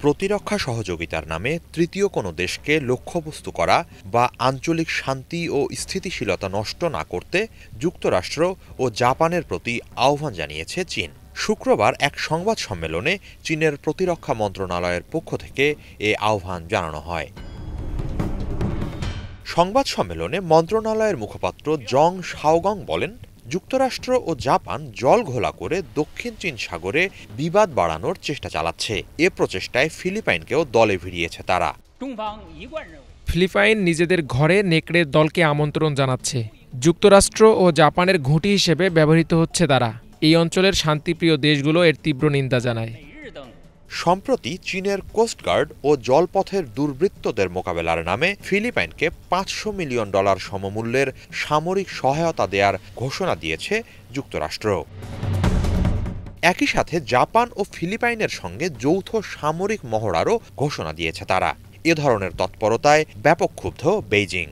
প্রতিরক্ষা সহযোগিতার নামে তৃতীয় কোনো দেশকে লক্ষ্যবস্তু করা বা আঞ্চলিক শান্তি ও স্থিতিশীলতা নষ্ট না করতে যুক্তরাষ্ট্র ও জাপানের প্রতি আহ্বান জানিয়েছে চীন। শুক্রবার এক সংবাদ সম্মেলনে চীনের প্রতিরক্ষা মন্ত্রণালয়ের পক্ষ থেকে এ আহ্বান জানানো হয়। সংবাদ সম্মেলনে মন্ত্রণালয়ের মুখপাত্র জং শাওগং বলেন, যুক্তরাষ্ট্র ও জাপান জল ঘোলা করে দক্ষিণ চীন সাগরে বিবাদ বাড়ানোর চেষ্টা চালাচ্ছে। এ প্রচেষ্টায় ফিলিপাইনকেও দলে ভিড়িয়েছে তারা। ফিলিপাইন নিজেদের ঘরে নেকড়ের দলকে আমন্ত্রণ জানাচ্ছে। যুক্তরাষ্ট্র ও জাপানের ঘুঁটি হিসেবে ব্যবহৃত হচ্ছে তারা। এই অঞ্চলের শান্তিপ্রিয় দেশগুলো এর তীব্র নিন্দা জানায়। সম্প্রতি চীনের কোস্টগার্ড ও জলপথের দুর্বৃত্তদের মোকাবেলার নামে ফিলিপাইনকে $500 মিলিয়ন সমমূল্যের সামরিক সহায়তা দেওয়ার ঘোষণা দিয়েছে যুক্তরাষ্ট্র। একই সাথে জাপান ও ফিলিপাইনের সঙ্গে যৌথ সামরিক মহড়ারও ঘোষণা দিয়েছে তারা। এ ধরনের তৎপরতায় ব্যাপক ক্ষুব্ধ বেইজিং।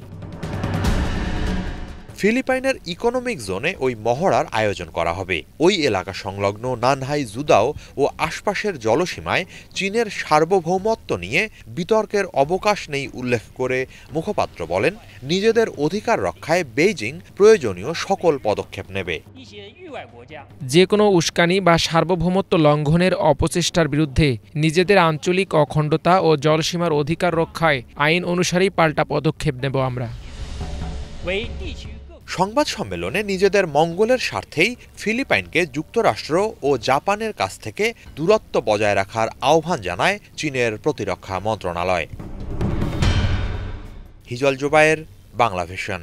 ফিলিপাইনের ইকোনমিক জোনে ওই মহড়ার আয়োজন করা হবে। ওই এলাকা সংলগ্ন নানহাই জুদাও ও আশপাশের জলসীমায় চীনের সার্বভৌমত্ব নিয়ে বিতর্কের অবকাশ নেই উল্লেখ করে মুখপাত্র বলেন, নিজেদের অধিকার রক্ষায় বেইজিং প্রয়োজনীয় সকল পদক্ষেপ নেবে। যে কোনো উস্কানি বা সার্বভৌমত্ব লঙ্ঘনের অপচেষ্টার বিরুদ্ধে নিজেদের আঞ্চলিক অখণ্ডতা ও জলসীমার অধিকার রক্ষায় আইন অনুসারেই পাল্টা পদক্ষেপ নেব আমরা। সংবাদ সম্মেলনে নিজেদের মঙ্গলের স্বার্থেই ফিলিপাইনকে যুক্তরাষ্ট্র ও জাপানের কাছ থেকে দূরত্ব বজায় রাখার আহ্বান জানায় চীনের প্রতিরক্ষা মন্ত্রণালয়। হিজল জুবায়ের, বাংলাভিশন।